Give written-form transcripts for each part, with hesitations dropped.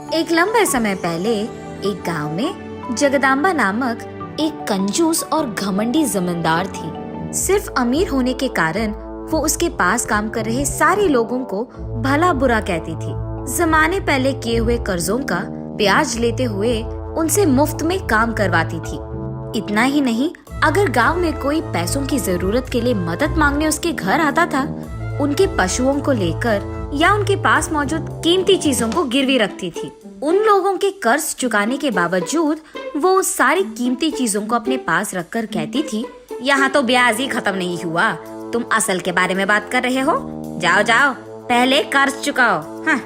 एक लंबे समय पहले एक गांव में जगदम्बा नामक एक कंजूस और घमंडी जमींदार थी। सिर्फ अमीर होने के कारण वो उसके पास काम कर रहे सारे लोगों को भला बुरा कहती थी। जमाने पहले किए हुए कर्जों का ब्याज लेते हुए उनसे मुफ्त में काम करवाती थी। इतना ही नहीं, अगर गांव में कोई पैसों की जरूरत के लिए मदद मांगने उसके घर आता था, उनके पशुओं को लेकर या उनके पास मौजूद कीमती चीजों को गिरवी रखती थी। उन लोगों के कर्ज चुकाने के बावजूद वो उस सारी कीमती चीजों को अपने पास रखकर कहती थी, यहाँ तो ब्याज ही खत्म नहीं हुआ, तुम असल के बारे में बात कर रहे हो, जाओ जाओ पहले कर्ज चुकाओ। हाँ।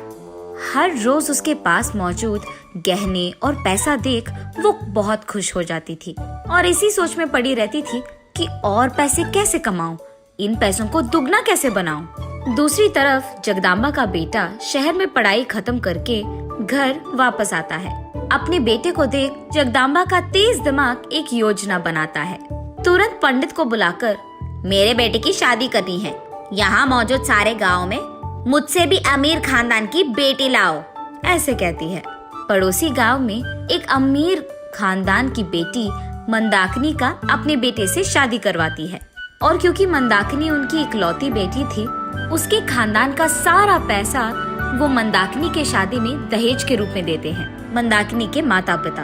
हर रोज उसके पास मौजूद गहने और पैसा देख वो बहुत खुश हो जाती थी और इसी सोच में पड़ी रहती थी कि और पैसे कैसे कमाऊं, इन पैसों को दुगना कैसे बनाऊं। दूसरी तरफ जगदम्बा का बेटा शहर में पढ़ाई खत्म करके घर वापस आता है। अपने बेटे को देख जगदम्बा का तेज दिमाग एक योजना बनाता है। तुरंत पंडित को बुलाकर मेरे बेटे की शादी करनी है, यहाँ मौजूद सारे गाँव में मुझसे भी अमीर खानदान की बेटी लाओ, ऐसे कहती है। पड़ोसी गांव में एक अमीर खानदान की बेटी मंदाकिनी का अपने बेटे से शादी करवाती है और क्योंकि मंदाकिनी उनकी इकलौती बेटी थी, उसके खानदान का सारा पैसा वो मंदाकिनी के शादी में दहेज के रूप में देते हैं मंदाकिनी के माता पिता।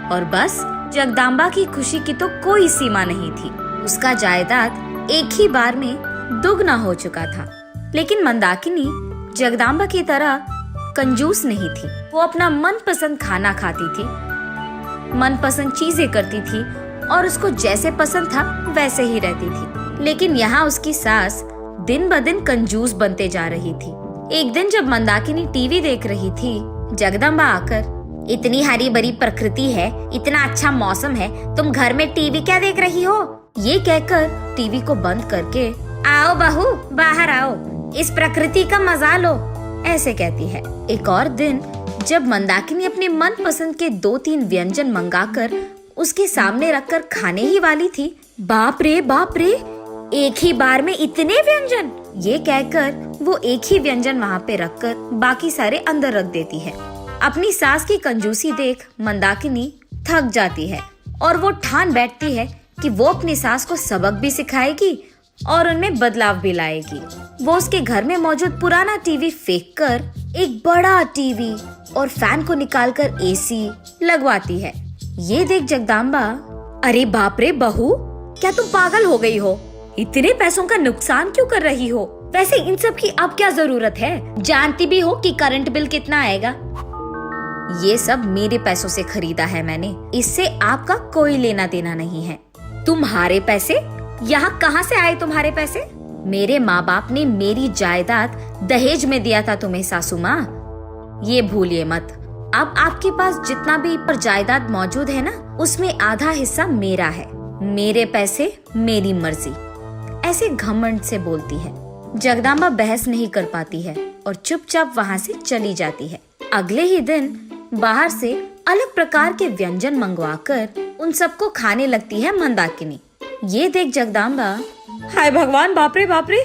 और बस जगदम्बा की खुशी की तो कोई सीमा नहीं थी। उसका जायदाद एक ही बार में दुगना हो चुका था। लेकिन मंदाकिनी जगदम्बा की तरह कंजूस नहीं थी। वो अपना मनपसंद खाना खाती थी, मनपसंद चीजें करती थी और उसको जैसे पसंद था वैसे ही रहती थी। लेकिन यहाँ उसकी सास दिन ब दिन कंजूस बनते जा रही थी। एक दिन जब मंदाकिनी टीवी देख रही थी, जगदम्बा आकर इतनी हरी भरी प्रकृति है, इतना अच्छा मौसम है, तुम घर में टीवी क्या देख रही हो, ये कहकर टीवी को बंद करके आओ बहू बाहर आओ, इस प्रकृति का मजा लो, ऐसे कहती है। एक और दिन जब मंदाकिनी अपने मनपसंद के 2-3 व्यंजन मंगाकर उसके सामने रखकर खाने ही वाली थी, बाप रे एक ही बार में इतने व्यंजन, ये कहकर वो एक ही व्यंजन वहाँ पे रखकर बाकी सारे अंदर रख देती है। अपनी सास की कंजूसी देख मंदाकिनी थक जाती है और वो ठान बैठती है कि वो अपनी सास को सबक भी सिखाएगी और उनमें बदलाव भी लाएगी। वो उसके घर में मौजूद पुराना टीवी फेंककर एक बड़ा टीवी और फैन को निकालकर एसी लगवाती है। ये देख जगदम्बा, अरे बाप रे बहू, क्या तुम पागल हो गई हो, इतने पैसों का नुकसान क्यों कर रही हो, वैसे इन सब की अब क्या जरूरत है, जानती भी हो कि करंट बिल कितना आएगा। ये सब मेरे पैसों से खरीदा है मैंने, इससे आपका कोई लेना देना नहीं है। तुम्हारे पैसे? यहाँ कहाँ से आए तुम्हारे पैसे? मेरे माँ बाप ने मेरी जायदाद दहेज में दिया था तुम्हें सासू माँ, ये भूलिए मत। अब आपके पास जितना भी पर जायदाद मौजूद है ना, उसमें आधा हिस्सा मेरा है, मेरे पैसे मेरी मर्जी, ऐसे घमंड से बोलती है। जगदम्बा बहस नहीं कर पाती है और चुपचाप वहाँ से चली जाती है। अगले ही दिन बाहर से अलग प्रकार के व्यंजन मंगवाकर उन सबको खाने लगती है मंदाकिनी। ये देख जगदम्बा, हाय भगवान, बाप रे,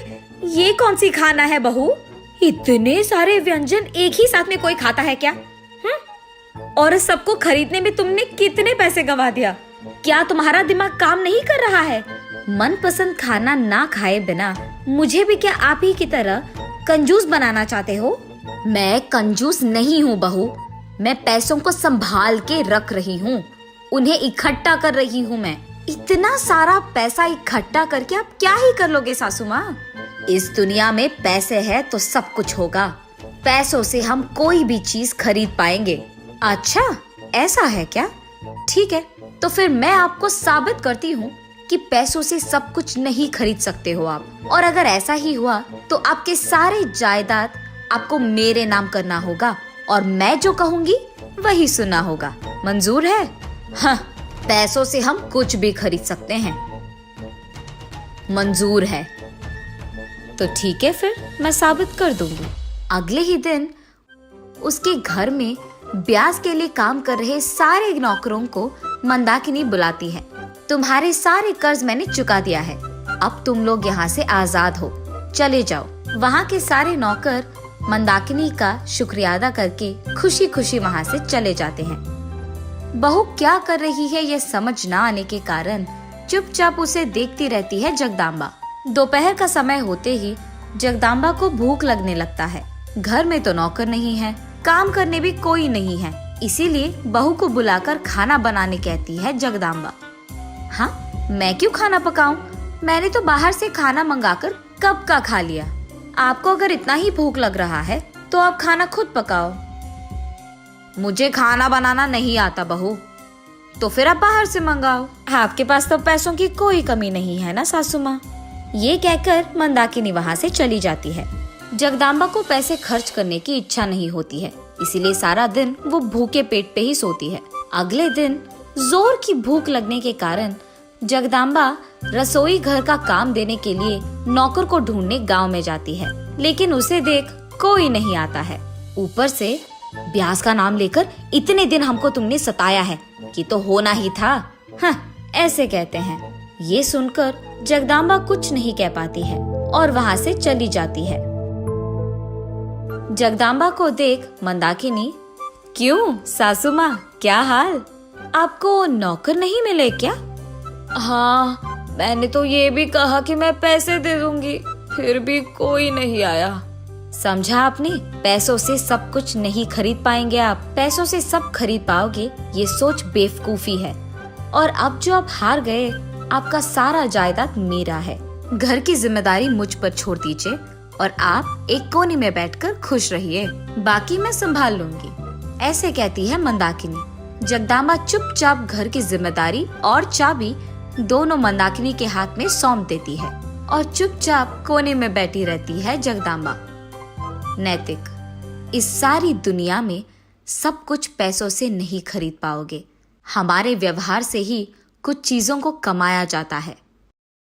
ये कौन सी खाना है बहू, इतने सारे व्यंजन एक ही साथ में कोई खाता है क्या? और इस सबको खरीदने में तुमने कितने पैसे गंवा दिया, क्या तुम्हारा दिमाग काम नहीं कर रहा है? मनपसंद खाना ना खाए बिना मुझे भी क्या आप ही की तरह कंजूस बनाना चाहते हो? मैं कंजूस नहीं हूँ बहू, मैं पैसों को संभाल के रख रही हूँ, उन्हें इकट्ठा कर रही हूँ मैं। इतना सारा पैसा इकट्ठा करके आप क्या ही कर लोगे सासू माँ? इस दुनिया में पैसे है तो सब कुछ होगा, पैसों से हम कोई भी चीज खरीद पाएंगे। अच्छा ऐसा है क्या? ठीक है, तो फिर मैं आपको साबित करती हूँ कि पैसों से सब कुछ नहीं खरीद सकते हो आप, और अगर ऐसा ही हुआ तो आपके सारे जायदाद आपको मेरे नाम करना होगा और मैं जो कहूँगी वही सुनना होगा। मंजूर है? हाँ, पैसों से हम कुछ भी खरीद सकते हैं। मंजूर है तो ठीक है, फिर मैं साबित कर दूंगी। अगले ही दिन उसके घर में ब्याज के लिए काम कर रहे सारे नौकरों को मंदाकिनी बुलाती है। तुम्हारे सारे कर्ज मैंने चुका दिया है, अब तुम लोग यहाँ से आजाद हो, चले जाओ। वहाँ के सारे नौकर मंदाकिनी का शुक्रिया अदा करके खुशी खुशी वहाँ से चले जाते हैं। बहू क्या कर रही है ये समझ ना आने के कारण चुपचाप उसे देखती रहती है जगदाम्बा। दोपहर का समय होते ही जगदाम्बा को भूख लगने लगता है। घर में तो नौकर नहीं है, काम करने भी कोई नहीं है, इसीलिए बहू को बुलाकर खाना बनाने कहती है जगदाम्बा। हाँ, मैं क्यों खाना पकाऊं? मैंने तो बाहर से खाना मंगाकर कब का खा लिया। आपको अगर इतना ही भूख लग रहा है तो आप खाना खुद पकाओ। मुझे खाना बनाना नहीं आता बहू। तो फिर आप बाहर से मंगाओ। आपके पास तो पैसों की कोई कमी नहीं है ना सासू माँ। ये कहकर मंदाकिनी वहाँ से चली जाती है। जगदाम्बा को पैसे खर्च करने की इच्छा नहीं होती है, इसीलिए सारा दिन वो भूखे पेट पे ही सोती है। अगले दिन जोर की भूख लगने के कारण जगदाम्बा रसोई घर का काम देने के लिए नौकर को ढूंढने गांव में जाती है, लेकिन उसे देख कोई नहीं आता है। ऊपर से ब्यास का नाम लेकर इतने दिन हमको तुमने सताया है कि तो होना ही था। हाँ, ऐसे कहते हैं। ये सुनकर जगदाम्बा कुछ नहीं कह पाती है और वहाँ से चली जाती है। जगदाम्बा को देख मंदाकिनी, क्यों सासू माँ, क्या हाल? आपको नौकर नहीं मिले क्या? हाँ, मैंने तो ये भी कहा कि मैं पैसे दे दूंगी, फिर भी कोई नहीं आया। समझा आपने? पैसों से सब कुछ नहीं खरीद पाएंगे आप। पैसों से सब खरीद पाओगे, ये सोच बेवकूफी है। और अब जो आप हार गए, आपका सारा जायदाद मेरा है। घर की जिम्मेदारी मुझ पर छोड़ दीजिए और आप एक कोने में बैठकर खुश रहिए, बाकी मैं संभाल लूंगी। ऐसे कहती है मंदाकिनी। जगदाम्बा चुपचाप घर की जिम्मेदारी और चाबी दोनों मंदाकिनी के हाथ में सौंप देती है और चुपचाप कोने में बैठी रहती है जगदाम्बा। नैतिक, इस सारी दुनिया में सब कुछ पैसों से नहीं खरीद पाओगे। हमारे व्यवहार से ही कुछ चीजों को कमाया जाता है।